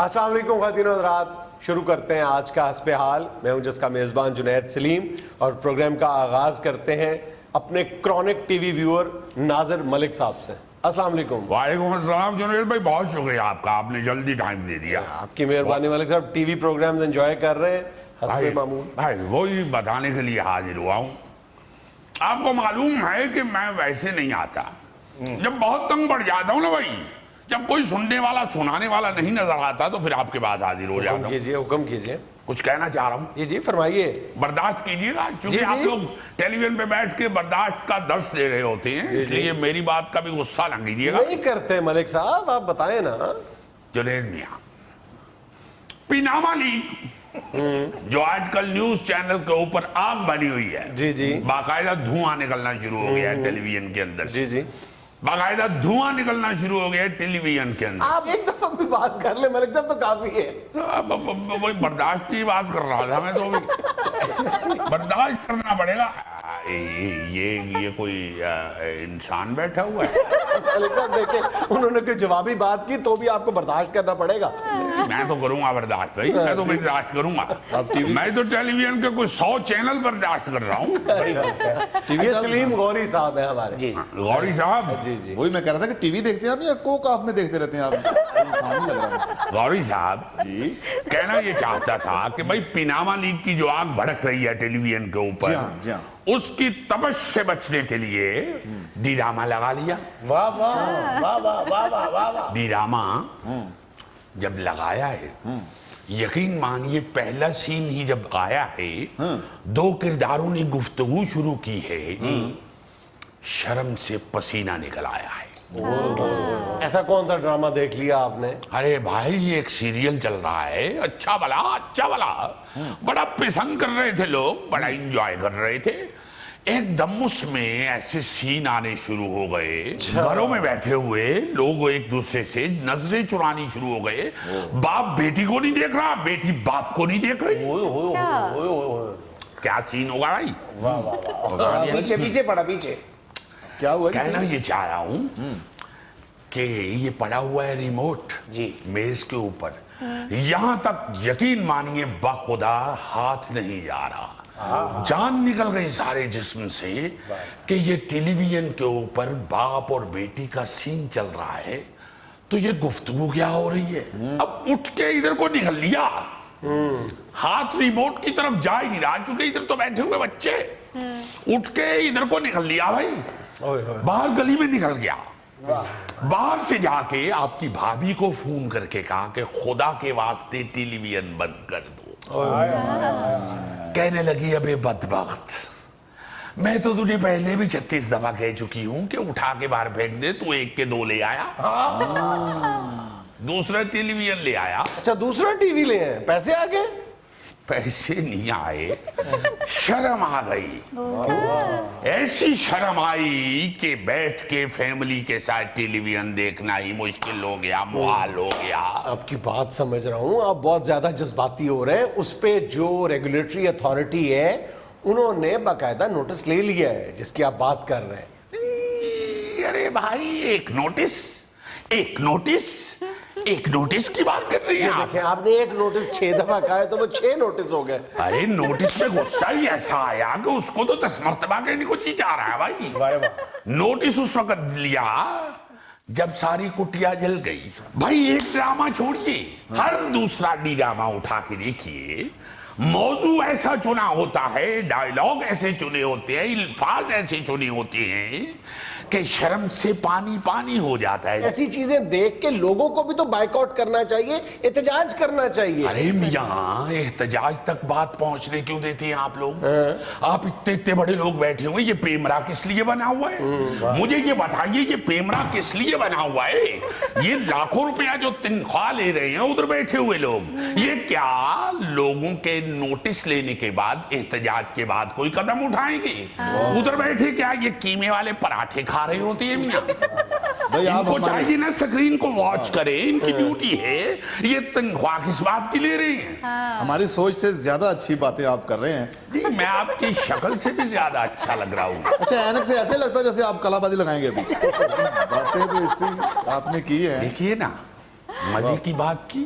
السلام علیکم خواتین و حضرات، شروع کرتے ہیں آج کا حسب حال۔ میں ہوں جس کا میزبان جنید سلیم، اور پروگرام کا آغاز کرتے ہیں اپنے کرونک ٹی وی ویور ناظر ملک صاحب سے۔ السلام علیکم۔ وعلیکم السلام جنید بھائی، بہت شکریہ آپ کا، آپ نے جلدی ٹائم دے دیا۔ آپ کی مہربانی ملک صاحب، ٹی وی پروگرامز انجوائے کر رہے ہیں حسب معمول؟ بھائی وہی بتانے کے لیے حاضر ہوا ہوں۔ آپ کو معلوم ہے کہ میں ویسے نہیں آتا، جب بہت تنگ پڑ جاتا ہوں نا بھائی، جب کوئی سننے والا سنانے والا نہیں نظر آتا تو پھر آپ کے پاس حاضر ہو جاتا ہوں۔ حکم کیجئے۔ کچھ کہنا چاہ رہا ہوں۔ جی فرمائیے۔ برداشت کیجیے گا، چونکہ آپ لوگ ٹیلی ویژن پہ بیٹھ کے برداشت کا درس دے رہے ہوتے ہیں، اس لیے میری بات کا بھی غصہ نہ کیجیے گا۔ نہیں کرتے ملک صاحب، آپ بتائیں نا۔ جنید میاں، پیناما لیگ جو آج کل نیوز چینل کے اوپر آگ بنی ہوئی ہے، جی باقاعدہ دھواں نکلنا شروع ہو گیا ہے ٹیلی ویژن کے اندر سے، جی باقاعدہ دھواں نکلنا شروع ہو گیا ہے ٹیلی ویژن کے اندر۔ آپ ایک دفعہ بھی بات کر لیں ملک صاحب تو کافی ہے۔ وہی برداشت کی بات کر رہا تھا میں تو ابھی۔ برداشت کرنا پڑے گا۔ یہ کوئی انسان بیٹھا ہوا ہے؟ ملک صاحب دیکھیں، انہوں نے کوئی جوابی بات کی تو بھی آپ کو برداشت کرنا پڑے گا۔ میں تو کروں گا برداشت بھائی، میں تو برداشت کروں گا۔ میں تو ٹیلی ویژن کے کوئی 100 چینل برداشت کر رہا ہوں۔ یہ سلیم غوری صاحب ہیں ہمارے۔ غوری صاحب، جی وہی میں کہہ رہا تھا کہ ٹی وی دیکھتے ہیں آپ یا کوک آف میں دیکھتے رہتے ہیں آپ؟ غوری صاحب جی کہنا یہ چاہتا تھا کہ بھائی پیناما لیگ کی جو آگ بھڑک رہی ہے ٹیلی ویژن کے اوپر، اس کی تپش سے بچنے کے لیے ڈیراما لگا لیا۔ واہ واہ واہ واہ واہ واہ واہ۔ ڈیراما جب لگایا ہے، یقین مانیے پہلا سین ہی جب آیا ہے، دو کرداروں نے گفتگو شروع کی ہے، شرم سے پسینہ نکل آیا ہے۔ ایسا کون سا ڈرامہ دیکھ لیا آپ نے؟ ارے بھائی ایک سیریل چل رہا ہے، اچھا بلا بڑا پسند کر رہے تھے لوگ، بڑا انجوائے کر رہے تھے۔ ایک دم اس میں ایسے سین آنے شروع ہو گئے، گھروں میں بیٹھے ہوئے لوگ ایک دوسرے سے نظریں چرانی شروع ہو گئے۔ باپ بیٹی کو نہیں دیکھ رہا، بیٹی باپ کو نہیں دیکھ رہی۔ کیا سین ہوگا بھائی؟ پیچھے پڑا پیچھے۔ کیا ہوا؟ کہنا یہ چاہ رہا ہوں کہ یہ پڑا ہوا ہے ریموٹ میز کے اوپر، یہاں تک یقین مانیے بخدا ہاتھ نہیں جا رہا، جان نکل گئی سارے جسم سے کہ یہ ٹیلی ویژن کے اوپر باپ اور بیٹی کا سین چل رہا ہے، تو یہ گفتگو کیا ہو رہی ہے؟ اب اٹھ کے ادھر کو نکل لیا، ہاتھ ریموٹ کی طرف جا ہی نہیں رہا، چونکہ ادھر تو بیٹھے ہوئے بچے، اٹھ کے ادھر کو نکل لیا بھائی، باہر گلی میں نکل گیا، باہر سے جا کے آپ کی بھابھی کو فون کر کے کہا کہ خدا کے واسطے ٹیلی ویژن بند کر دو۔ کہنے لگی ابے بدبخت، میں تو تجھے پہلے بھی 36 دفعہ کہہ چکی ہوں کہ اٹھا کے باہر پھینک دے، تو ایک کے دو لے آیا، دوسرا ٹیلی ویژن لے آیا۔ اچھا دوسرا ٹی وی لے ہیں، پیسے آگے؟ پیسے نہیں آئے، شرم آ گئی، ایسی شرم آئی کہ بیٹھ کے فیملی کے ساتھ ٹیلی ویژن دیکھنا ہی مشکل ہو گیا، محال ہو گیا۔ آپ کی بات سمجھ رہا ہوں، آپ بہت زیادہ جذباتی ہو رہے ہیں۔ اس پہ جو ریگولیٹری اتھارٹی ہے انہوں نے باقاعدہ نوٹس لے لیا ہے جس کی آپ بات کر رہے ہیں۔ ارے بھائی ایک نوٹس کی بات کر رہی ہیں آپ؟ دیکھیں آپ نے ایک نوٹس 6 دفعہ کہا ہے تو وہ 6 نوٹس ہو گئے۔ ارے نوٹس میں غصہ ہی ایسا آیا کہ اس کو تو 10 مرتبہ کہنے کو جی چاہ رہا ہے بھائی۔ نوٹس اس وقت لیا جب ساری کٹیا جل گئی۔ بھائی ایک ڈرامہ چھوڑیے، ہر دوسرا ڈرامہ اٹھا کے دیکھیے، موضوع ایسا چنا ہوتا ہے، ڈائیلاگ ایسے چنے ہوتے ہیں، الفاظ ایسے چنے ہوتے ہیں کہ شرم سے پانی پانی ہو جاتا ہے۔ ایسی چیزیں دیکھ کے لوگوں کو بھی تو بائیک آؤٹ کرنا چاہیے، احتجاج کرنا چاہیے۔ ارے میاں احتجاج تک بات پہنچنے کیوں دیتے ہیں آپ لوگ؟ آپ اتنے بڑے لوگ بیٹھے ہوئے، یہ پیمرا کس لیے بنا ہوا ہے؟ مجھے یہ بتائیے یہ پیمرا کس لیے بنا ہوا ہے؟ یہ لاکھوں روپیہ جو تنخواہ لے رہے ہیں ادھر بیٹھے ہوئے لوگ، یہ کیا لوگوں کے نوٹس لینے کے بعد احتجاج کے بعد کوئی قدم اٹھائیں گے؟ ادھر بیٹھے کیا یہ قیمے والے پراٹھے کھا رہے ہوتے ہیں میاں؟ ان کو چاہیے نا سکرین کو واچ کریں، ان کی ڈیوٹی ہے، یہ تنخواہ کس بات کی لے رہے ہیں؟ ہماری سوچ سے زیادہ اچھی باتیں آپ کر رہے ہیں۔ میں آپ کی شکل سے بھی زیادہ اچھا لگ رہا ہوں۔ اچھا اینک سے ایسے لگتا ہے جیسے آپ کلا بازی لگائیں گے ابھی۔ باتیں تو اس سے آپ نے کی ہے۔ دیکھیے نا، مزے کی بات کی،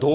2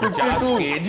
50 kg?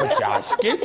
50 kg?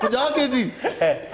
50 kg।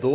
2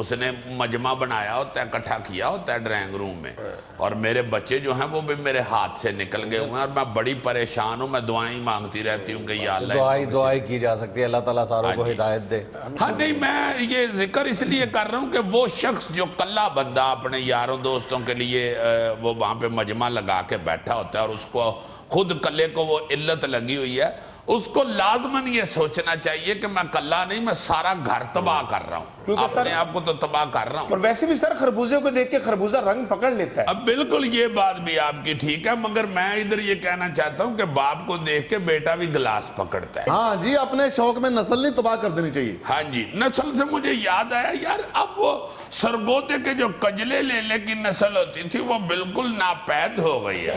اس نے مجمع بنایا ہوتا ہے, اکٹھا کیا ہوتا ہے ڈرائنگ روم میں, اور میرے بچے جو ہیں وہ بھی میرے ہاتھ سے نکل گئے ہوئے ہیں, اور میں بڑی پریشان ہوں, میں دعائیں مانگتی رہتی ہوں کہ یا اللہ دعائیں کی جا سکتی ہے, اللہ تعالیٰ ساروں کو ہدایت دے. ہاں نہیں, میں یہ ذکر اس لیے کر رہا ہوں کہ وہ شخص جو کلا بندہ اپنے یاروں دوستوں کے لیے وہ وہاں پہ مجمع لگا کے بیٹھا ہوتا ہے, اور اس کو خود کلے کو وہ علت لگی ہوئی ہے, اس کو لازماً یہ سوچنا چاہیے کہ میں کلا نہیں, میں سارا گھر تباہ کر رہا ہوں, اپنے آپ کو تو تباہ کر رہا ہوں. اور ویسے بھی سر خربوزے کو دیکھ کے خربوزہ رنگ پکڑ لیتا ہے. اب بالکل یہ بات بھی آپ کی ٹھیک ہے, مگر میں ادھر یہ کہنا چاہتا ہوں کہ باپ کو دیکھ کے بیٹا بھی گلاس پکڑتا ہے. ہاں جی, اپنے شوق میں نسل نہیں تباہ کر دینی چاہیے. ہاں جی, نسل سے مجھے یاد آیا یار, اب وہ سرگودے کے جو کجلے لیلے کی نسل ہوتی تھی وہ بالکل ناپید ہو گئی ہے.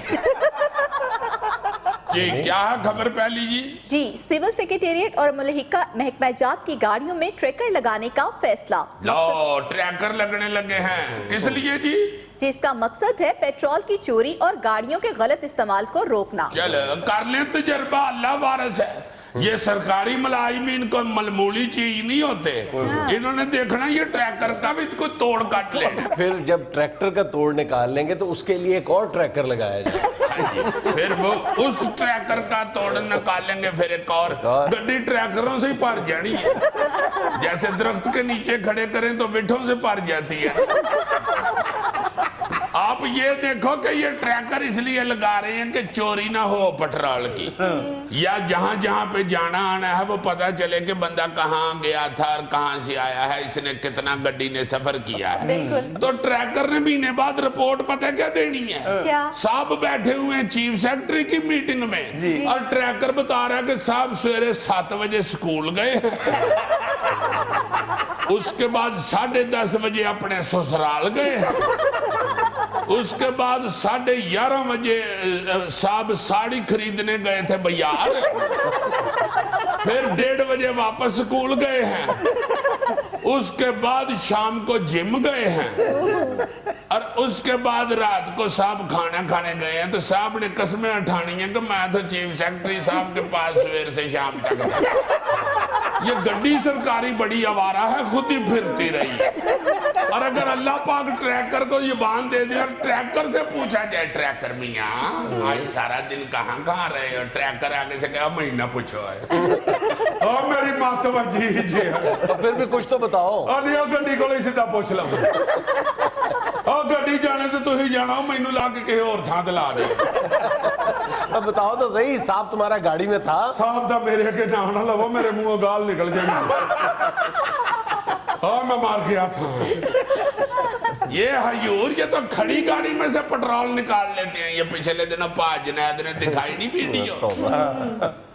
جی کیا ہے خبر پہلی جی؟ جی, سول سیکریٹریٹ اور ملحقہ محکمہ جات کی گاڑیوں میں ٹریکر لگانے کا فیصلہ. لو ٹریکر لگنے لگے ہیں, کس لیے جی؟ جی, اس کا مقصد ہے پیٹرول کی چوری اور گاڑیوں کے غلط استعمال کو روکنا. چل کر لیں تجربہ, اللہ وارث ہے. یہ سرکاری ملازمین کو معمولی چیز نہیں ہوتے, انہوں نے دیکھنا یہ ٹریکر کا بھی کوئی توڑ کاٹ لے. پھر جب ٹریکٹر کا توڑ نکال لیں گے تو اس کے لیے ایک اور ٹریکر لگایا جائے, پھر وہ اس ٹریکر کا توڑ نکالیں گے, پھر ایک اور گڈی ٹریکروں سے ہی پار جانی ہے. جیسے درخت کے نیچے کھڑے کریں تو وٹھوں سے پار جاتی ہے. آپ یہ دیکھو کہ یہ ٹریکر اس لیے لگا رہے ہیں کہ چوری نہ ہو پٹرول کی, یا جہاں جہاں پہ جانا آنا ہے وہ پتا چلے کہ بندہ کہاں گیا تھا اور کہاں سے آیا ہے, اس نے کتنا گڈی نے سفر کیا ہے. تو ٹریکر نے مہینے بعد رپورٹ پتہ کیا دینی ہے, صاحب بیٹھے ہوئے ہیں چیف سیکٹری کی میٹنگ میں, اور ٹریکر بتا رہا ہے کہ صاحب سویرے 7 بجے سکول گئے, اس کے بعد 10:30 بجے اپنے سسرال گئے, اس کے بعد 11:30 بجے صاحب ساڑی خریدنے گئے تھے بازار, پھر 1:30 بجے واپس سکول گئے ہیں, اس کے بعد شام کو جم گئے ہیں, اور اس کے بعد رات کو صاحب کھانا کھانے گئے ہیں. تو صاحب نے قسمیں اٹھانی ہیں کہ میں تو چیف سیکٹری صاحب کے پاس سویر سے شام تک. یہ گڈی سرکاری بڑی آوارہ ہے, خود ہی پھرتی رہی ہے. اور اگر اللہ پاک ٹریکر کو یہ باندھ دے دے اور ٹریکر سے پوچھا جائے, ٹریکر میاں آج سارا دن کہاں کہاں رہے, اور ٹریکر آگے سے کہا مہینہ پوچھو ہے, اور میری ماتوا جی جی پھر بھی کچھ تو بتاؤ. اور نہیں گڈی کو سیدھا پوچھ لو, اور گڈی جانے سے تو ہی جانا, مینو لا کے کہیں اور تھا دلا دے. اب بتاؤ تو صحیح, صاحب تمہارا گاڑی میں تھا؟ صاحب دا میرے کے نام نہ لو, میرے منہ گال نکل جائے. ہاں میں مار گیا تھا. یہ حیور, یہ تو کھڑی گاڑی میں سے پٹرول نکال لیتے ہیں. یہ پچھلے دنوں پاج جنید نے دکھائی نہیں ویڈیو,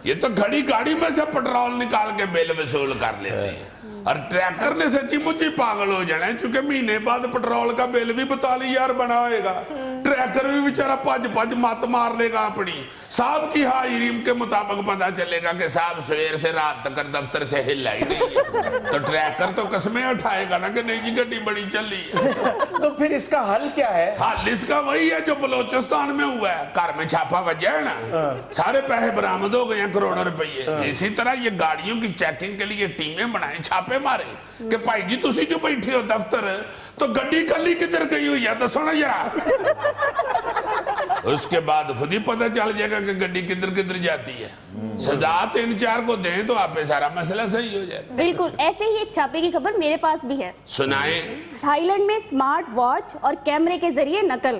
یہ تو کھڑی گاڑی میں سے پٹرول نکال کے بل وصول کر لیتے ہیں. اور ٹریکر نے سچی مچی پاگل ہو جانا ہے, چونکہ مہینے بعد پٹرول کا بل بھی 42,000 بنا ہوئے گا. ٹریکر بھی بیچارہ پج مات مار لے گا اپنی. صاحب کی حائریم کے مطابق پتا چلے گا کہ صاحب سویر سے رات تک دفتر سے ہلا ہی نہیں ہے, تو ٹریکر تو قسمیں اٹھائے گا نا کہ نہیں جی گڈی بڑی چل رہی ہے. تو پھر اس کا حل کیا ہے؟ حل اس کا وہی ہے جو بلوچستان میں ہوا ہے, گھر میں چھاپا وجہ ہے نا, سارے پیسے برآمد ہو گئے ہیں, کروڑوں روپے. اسی طرح یہ گاڑیوں کی چیکنگ کے لیے ٹیمیں بنائیں, چھاپے مارے کہ بھائی جی تسی جو بیٹھے ہو دفتر, تو گڈی کلی کدھر گئی ہوئی ہے, تو سونا ذرا. اس کے بعد خود ہی پتہ چل جائے گا کہ گڈی کدھر کدھر جاتی ہے. سزا 3-4 کو دیں تو آپ پہ سارا مسئلہ صحیح ہو جائے. بالکل ایسے ہی ایک چھاپے کی خبر میرے پاس بھی ہے. سنائیں. تھائی لینڈ میں سمارٹ واچ اور کیمرے کے ذریعے نقل.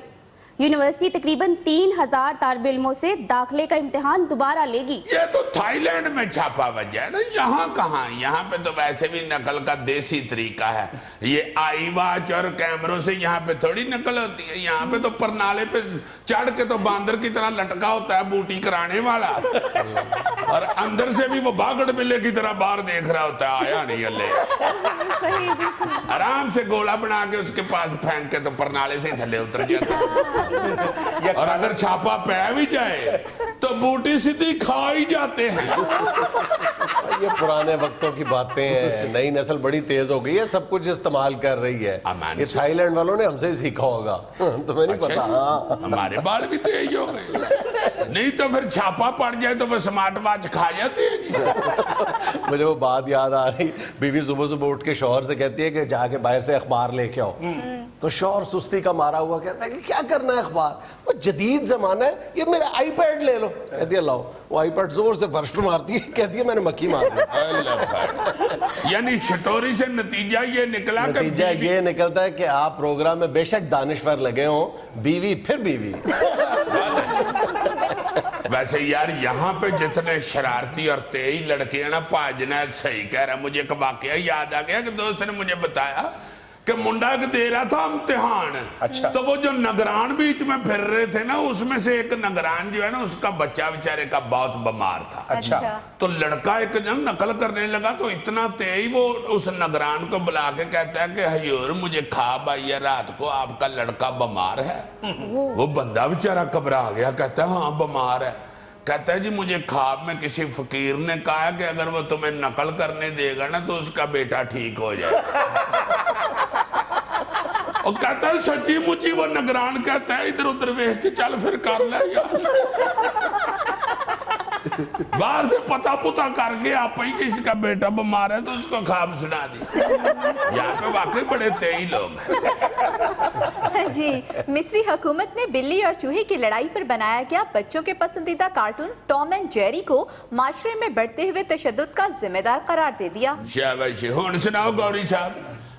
یونیورسٹی تقریباً 3,000 طالب علموں سے داخلے کا امتحان دوبارہ لے گی. یہ تو تھائی لینڈ میں چھاپا وجہ ہے نا, یہاں کہاں, یہاں پہ تو ویسے بھی نقل کا دیسی طریقہ ہے. یہ آئی واچ اور کیمروں سے یہاں پہ تھوڑی نقل ہوتی ہے, یہاں پہ تو پرنالے پہ چڑھ کے تو باندر کی طرح لٹکا ہوتا ہے بوٹی کرانے والا, اور اندر سے بھی وہ باگڑ بلے کی طرح باہر دیکھ رہا ہوتا ہے, آیا نہیں اللہ, آرام سے گولا بنا کے اس کے پاس پھینک کے تو پرنالے سے تھلے اتر جاتا ہے. اور اگر چھاپا پہ بھی جائے تو بوٹی سیدھی کھا ہی جاتے ہیں. یہ پرانے وقتوں کی باتیں ہیں, نئی نسل بڑی تیز ہو گئی ہے, سب کچھ استعمال کر رہی ہے. یہ تھائی لینڈ والوں نے ہم سے سیکھا ہوگا, تمہیں نہیں پتا. ہمارے بال بھی تیز ہو گئے, نہیں تو پھر چھاپا پڑ جائے تو وہ سمارٹ واچ کھا جاتی ہے. مجھے وہ بات یاد آ رہی, بیوی صبح صبح اٹھ کے شوہر سے کہتی ہے کہ جا کے باہر سے اخبار لے کے آؤ. تو شوہر سستی کا مارا ہوا کہتا ہے کہ کیا کرنا ہے اخبار, وہ جدید زمانہ ہے, یہ میرا آئی پیڈ لے لو. کہتی ہے لاؤ. وہ آئی پیڈ زور سے فرش پہ مارتی ہے, کہتی ہے میں نے مکھی مار دی. یعنی شٹوری سے نتیجہ یہ نکلا, نتیجہ یہ نکلتا ہے کہ آپ پروگرام میں بے شک دانشور لگے ہوں, بیوی پھر بیوی. ویسے یار یہاں پہ جتنے شرارتی اور تیز لڑکے ہیں نا, جنید صحیح کہہ رہا ہے. مجھے ایک واقعہ یاد آ گیا کہ دوست نے مجھے بتایا کہ منڈا دے رہا تھا امتحان. تو وہ جو نگران بیچ میں پھر رہے تھے نا, اس میں سے ایک نگران جو ہے نا, اس کا بچہ بیچارے کا بہت بیمار تھا. تو لڑکا ایک جن نقل کرنے لگا تو اتنا تیز وہ اس نگران کو بلا کے کہتا ہے کہ حضور مجھے خواب آئی ہے رات کو, آپ کا لڑکا بیمار ہے. وہ بندہ بیچارہ گھبرا گیا, کہتا ہے ہاں بیمار ہے. کہتا ہے جی مجھے خواب میں کسی فقیر نے کہا کہ اگر وہ تمہیں نقل کرنے دے گا نا تو اس کا بیٹا ٹھیک ہو جائے. اور کہتا ہے سچی مچی. وہ نگران کہتا ہے ادھر ادھر ویکھ کے چل پھر کر لے یار. باہر سے پتا پتا کر کے آپ ہی کہ اس کا بیٹا بیمار ہے تو اس کو خواب سنا دی. یہاں پہ واقعی بڑے تیز لوگ ہیں. جی, مصری حکومت نے بلی اور چوہے کی لڑائی پر بنایا گیا بچوں کے پسندیدہ کارٹون ٹام اینڈ جیری کو معاشرے میں بڑھتے ہوئے تشدد کا ذمہ دار قرار دے دیا. شاباش. ہن سناؤ گوری صاحب,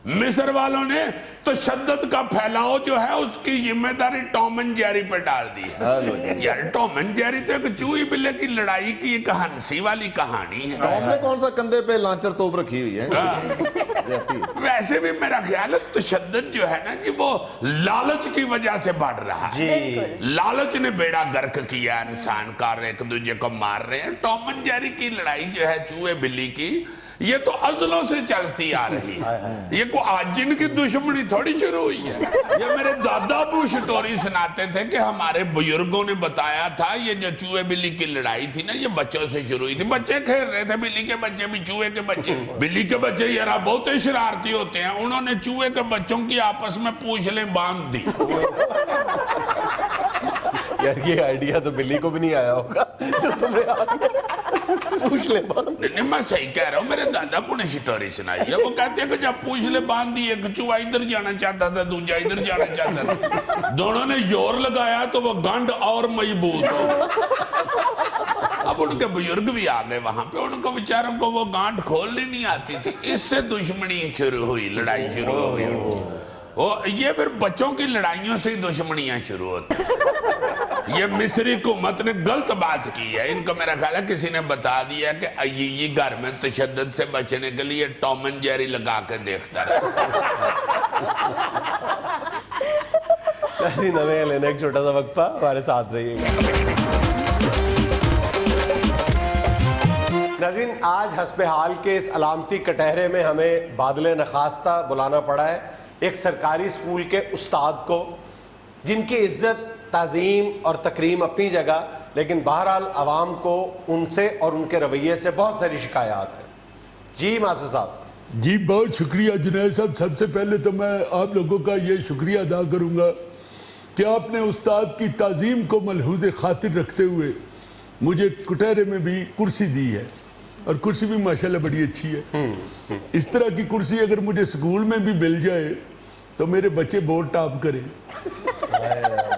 مصر والوں نے تشدد کا پھیلاؤ جو ہے اس کی ذمہ داری ٹام اینڈ جیری پر ڈال دی ہے. یار ٹام اینڈ جیری تو ایک چوہی بلے کی لڑائی کی ایک ہنسی والی کہانی ہے. ٹام نے کون سا کندھے پہ لانچر توپ رکھی ہوئی ہے. ویسے بھی میرا خیال ہے تشدد جو ہے نا جی وہ لالچ کی وجہ سے بڑھ رہا ہے. لالچ نے بیڑا گرک کیا انسان کا, ایک دوسرے کو مار رہے ہیں. ٹام اینڈ جیری کی لڑائی جو ہے چوہے بلی کی, یہ تو ازلوں سے چلتی آ رہی ہے. یہ کوئی آج جن کی دشمنی تھوڑی شروع ہوئی ہے. یہ میرے دادا ابو شٹوری سناتے تھے کہ ہمارے بزرگوں نے بتایا تھا یہ جو چوہے بلی کی لڑائی تھی نا, یہ بچوں سے شروع ہوئی تھی. بچے کھیل رہے تھے, بلی کے بچے بھی چوہے کے بچے. بلی کے بچے یار بہت شرارتی ہوتے ہیں, انہوں نے چوہے کے بچوں کی آپس میں پونچھلیں باندھ دی. یار یہ آئیڈیا تو بلی کو بھی نہیں آیا ہوگا جو تمہیں آ گیا. پوچھ لے باندھ. نہیں میں صحیح کہہ رہا ہوں, میرے دادا ابو نے شٹوری سنائی ہے. وہ کہتے ہیں کہ جب پوچھ لے باندھ دی, ایک چوہا ادھر جانا چاہتا تھا, دوجا ادھر جانا چاہتا تھا. دونوں نے زور لگایا تو وہ گنڈ اور مضبوط ہو. اب ان کے بزرگ بھی آ گئے وہاں پہ, ان کو بیچاروں کو وہ گانٹ کھولنی نہیں آتی تھی. اس سے دشمنی شروع ہوئی, لڑائی شروع ہو گئی. یہ پھر بچوں کی لڑائیوں سے دشمنیاں شروع ہوتی. یہ مصری حکومت نے غلط بات کی ہے. ان کو میرا خیال ہے کسی نے بتا دیا کہ یہ گھر میں تشدد سے بچنے کے لیے ٹام اینڈ جیری لگا کے دیکھتا ہے. نویں لینا ایک چھوٹا سا وقفہ, ہمارے ساتھ رہیے گا. ناظرین, آج حسب حال کے اس علامتی کٹہرے میں ہمیں بادل نخواستہ بلانا پڑا ہے ایک سرکاری اسکول کے استاد کو, جن کی عزت تعظیم اور تکریم اپنی جگہ, لیکن بہرحال عوام کو ان سے اور ان کے رویے سے بہت ساری شکایات ہیں. جی ماسٹر صاحب. جی بہت شکریہ جنید صاحب. سب سے پہلے تو میں آپ لوگوں کا یہ شکریہ ادا کروں گا کہ آپ نے استاد کی تعظیم کو ملحوظ خاطر رکھتے ہوئے مجھے کٹہرے میں بھی کرسی دی ہے, اور کرسی بھی ماشاءاللہ بڑی اچھی ہے. اس طرح کی کرسی اگر مجھے سکول میں بھی مل جائے تو میرے بچے بہت ٹاپ کریں.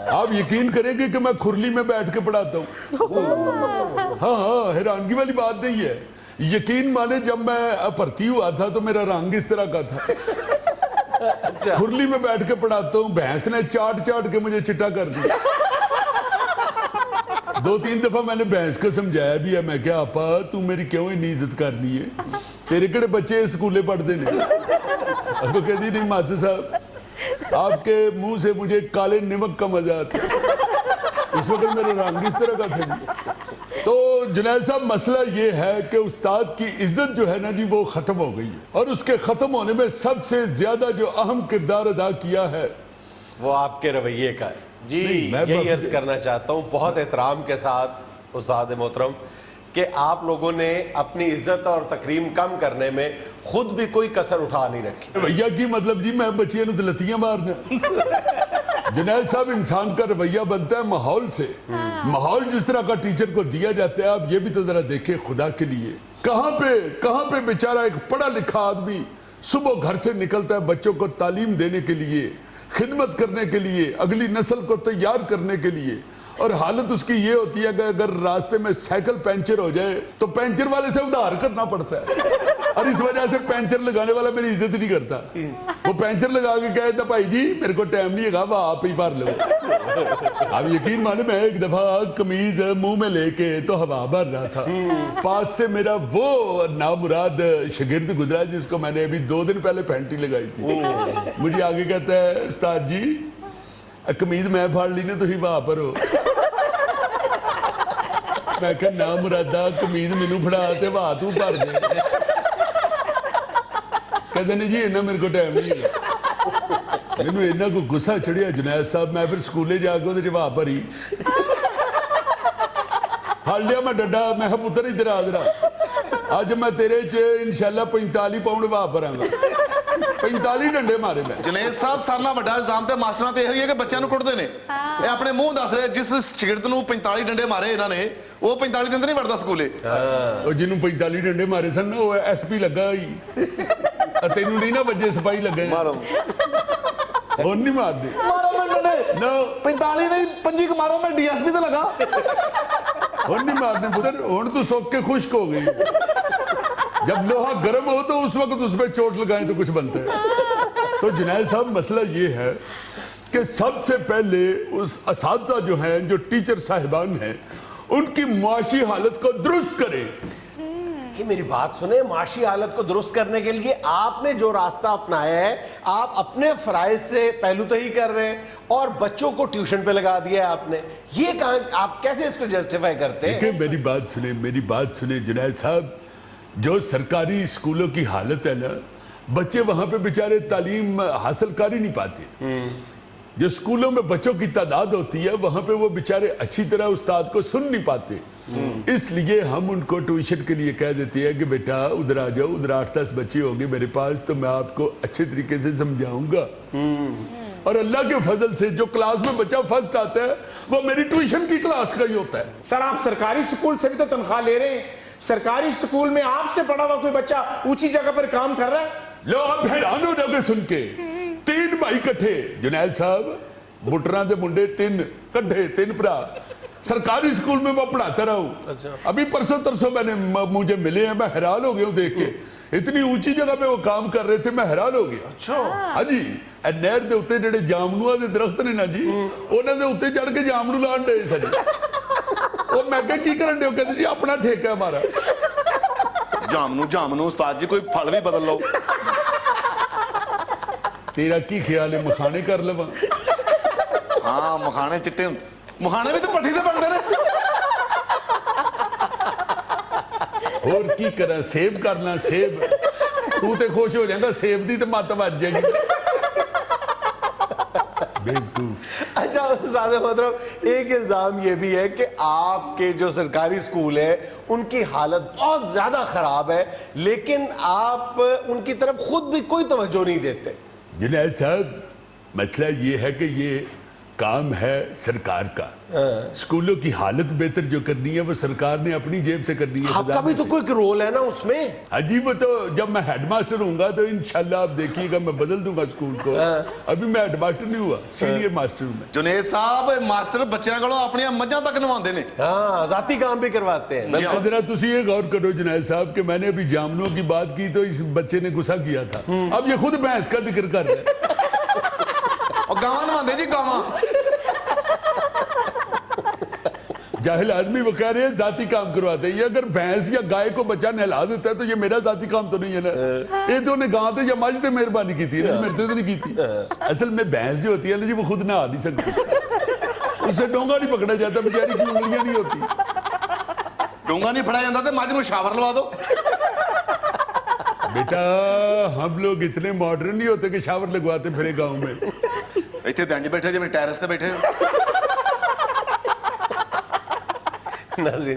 آپ یقین کریں گے کہ میں کھرلی میں بیٹھ کے پڑھاتا ہوں. ہاں, حیرانگی والی بات نہیں ہے. یقین مانے جب میں بھرتی ہوا تھا تو میرا رنگ اس طرح کا تھا. کھرلی میں بیٹھ کے پڑھاتا ہوں, بھینس نے چاٹ چاٹ کے مجھے چٹا کر دیا. 2-3 دفعہ میں نے بھینس کو سمجھایا بھی ہے, میں کہا آپا تو میری کیوں اتنی عزت کرنی ہے, تیرے کڑے بچے سکولے پڑھتے نہیں. وہ کہتی نہیں ماسٹر صاحب آپ کے منہ سے مجھے کالے نمک کا مزہ آتا ہے. اس وقت میرے رنگ اس طرح کا تھا. تو جنید صاحب مسئلہ یہ ہے کہ استاد کی عزت جو ہے نا جی وہ ختم ہو گئی ہے, اور اس کے ختم ہونے میں سب سے زیادہ جو اہم کردار ادا کیا ہے وہ آپ کے رویے کا ہے. جی میں یہی عرض کرنا چاہتا ہوں بہت احترام کے ساتھ استاد محترم کہ آپ لوگوں نے اپنی عزت اور تکریم کم کرنے میں خود بھی کوئی کسر اٹھا نہیں رکھی. رویہ کی مطلب جی میں بچیاں نوں تے لتیاں مارنا. جنید صاحب انسان کا رویہ بنتا ہے ماحول سے. ماحول جس طرح کا ٹیچر کو دیا جاتا ہے, آپ یہ بھی تو ذرا دیکھیں خدا کے لیے کہاں پہ بیچارہ ایک پڑھا لکھا آدمی صبح گھر سے نکلتا ہے بچوں کو تعلیم دینے کے لیے, خدمت کرنے کے لیے, اگلی نسل کو تیار کرنے کے لیے, اور حالت اس کی یہ ہوتی ہے کہ اگر راستے میں سائیکل پینچر ہو جائے تو پینچر والے سے ادھار کرنا پڑتا ہے, اور اس وجہ سے پینچر لگانے والا میری عزت نہیں کرتا. وہ پینچر لگا کے کہتا بھائی جی میرے کو ٹائم نہیں ہے, وہ آپ ہی بھر لو. اب یقین مانے میں ایک دفعہ قمیض منہ میں لے کے تو ہوا بھر رہا تھا, پاس سے میرا وہ نامراد شاگرد گزرا جس کو میں نے ابھی 2 دن پہلے پینٹی لگائی تھی. مجھے آگے کہتا ہے استاد جی قمیض میں پھاڑ لی نا تو ہی وہاں پر ہو. میں کہ نامرادہ قمیض مینوں پھڑا تے وہاں تو بھر دے. کہتے نہیں جی اینا میرے کو ٹائم نہیں ہے. مینوں اینا کو غصہ چڑھیا جنید صاحب, میں پھر سکولے جا کے تے وہاں پر ہی پھڑ لیا میں ڈڈا. میں کہا پتر ادھر آ ذرا, آج میں تیرے چ انشاءاللہ 45 پاؤنڈ وہاں پر آؤں گا. 45 ڈنڈے مارے میں. جنید صاحب سارنا وڈا الزام تے ماسٹراں تے یہ ہے کہ بچیاں نوں کٹدے نے. اے اپنے منہ دس رہے جس شاگرد نوں 45 ڈنڈے مارے انہاں نے, وہ 45 دن تے نہیں وڑدا سکولے. اور جنوں 45 ڈنڈے مارے سن وہ ایس پی لگا ہی, تینوں نہیں نا بجے سپاہی لگے. مارو اور نہیں مار دے مارو میں ڈنڈے 45 نہیں 25 کو مارو میں ڈی ایس پی تے لگا. اور نہیں مارنے پتر, ہن تو سوک کے خشک ہو گئی. جب لوہا گرم ہو تو اس وقت اس پہ چوٹ لگائیں تو کچھ بنتا ہے. تو جنید صاحب مسئلہ یہ ہے کہ سب سے پہلے اس اساتذہ جو ہیں, جو ٹیچر صاحبان ہیں, ان کی معاشی حالت کو درست کریں. کہ میری بات سنیں, معاشی حالت کو درست کرنے کے لیے آپ نے جو راستہ اپنایا ہے, آپ اپنے فرائض سے پہلو تو ہی کر رہے ہیں اور بچوں کو ٹیوشن پہ لگا دیا ہے آپ نے. یہ کہاں, آپ کیسے اس کو جسٹیفائی کرتے ہیں؟ دیکھیں میری بات سنیں جنید صاحب, جو سرکاری اسکولوں کی حالت ہے نا, بچے وہاں پہ بیچارے تعلیم حاصل کر ہی نہیں پاتے. جو اسکولوں میں بچوں کی تعداد ہوتی ہے وہاں پہ وہ بیچارے اچھی طرح استاد کو سن نہیں پاتے. اس لیے ہم ان کو ٹیوشن کے لیے کہہ دیتے ہیں کہ بیٹا ادھر آ جاؤ, ادھر 8-10 بچے ہوں گے میرے پاس, تو میں آپ کو اچھے طریقے سے سمجھاؤں گا. اور اللہ کے فضل سے جو کلاس میں بچہ فرسٹ آتا ہے وہ میری ٹیوشن کی کلاس کا ہی ہوتا ہے. سر آپ سرکاری سکول سے بھی تو تنخواہ لے رہے ہیں, سرکاری سکول میں آپ سے پڑھا ہوا کوئی بچہ اونچی جگہ پر کام کر رہا ہے. لو آپ حیران ہو جاؤ گے سن کے, 3 بھائی کٹھے جنید صاحب, بٹراں دے منڈے 3 کٹھے, 3 بھرا. سرکاری سکول میں میں پڑھاتا رہا ہوں. ابھی پرسوں ترسوں میں نے مجھے ملے ہیں, میں حیران ہو گیا ہوں دیکھ کے. اتنی اونچی جگہ پہ وہ کام کر رہے تھے, میں حیران ہو گیا. ہاں جی, نہر دے اوتے جڑے جامنواں دے درخت نے نا جی, انہاں دے اوتے چڑھ کے جامنو لان ڈے سن. او میں کہ کی کرن ڈے, کہتے جی اپنا ٹھیکہ ہے ہمارا. جامنو استاد جی کوئی پھل بھی بدل لو. تیرا کی خیال ہے مکھانے کر لواں؟ ہاں مکھانے چٹے, مکھانے بھی تو پٹھی سے بنتے رہے. اور کی کرا, سیب کرنا, سیب تو تے خوش ہو جائے گا, سیب دی تے مات بج جائے گی. اچھا استاد محترم, ایک الزام یہ بھی ہے کہ آپ کے جو سرکاری سکول ہے ان کی حالت بہت زیادہ خراب ہے, لیکن آپ ان کی طرف خود بھی کوئی توجہ نہیں دیتے. جنید صاحب مسئلہ یہ ہے کہ یہ کام ہے سرکار کا. سکولوں کی حالت بہتر جو کرنی ہے وہ سرکار نے اپنی جیب سے کرنی ہے. آپ کا بھی تو کوئی رول ہے نا اس میں. ہاں جی, وہ تو جب میں ہیڈ ماسٹر ہوں گا تو انشاءاللہ آپ دیکھیے گا میں بدل دوں گا سکول کو. ابھی میں ہیڈ ماسٹر نہیں ہوا, سینئر ماسٹر ہوں میں. جنید صاحب ماسٹر بچیاں کو اپنی مجھاں تک نواندے نے. ہاں, ذاتی کام بھی کرواتے ہیں. ذرا تسی یہ غور کرو جنید صاحب کہ میں نے ابھی جامنوں کی بات کی تو اس بچے نے غصہ کیا تھا, اب یہ خود بھینس کا ذکر کر رہا ہے. اور گاواں نواندے جی گاواں. جاہل آدمی وہ کہہ رہے ہیں ذاتی کام کرواتے ہیں. یہ اگر بھینس یا گائے کو بچہ نہلا دیتا ہے تو یہ میرا ذاتی کام تو نہیں ہے نا. یہ تو انہیں گاں تے یا مجھ تے مہربانی کی تھی نا, میرے تے نہیں کی تھی. اصل میں بھینس جو ہوتی ہے نا جی, وہ خود نہا نہیں سکتی, اس سے ڈونگا نہیں پکڑا جاتا, بیچاری کی انگلیاں نہیں ہوتی. ڈونگا نہیں پھڑا جاتا تو مجھ میں شاور لوا دو. بیٹا ہم لوگ اتنے ماڈرن نہیں ہوتے کہ شاور لگواتے پھرے گاؤں میں. ایتھے دنج بیٹھے جی, ٹیرس تے بیٹھے. ناظرین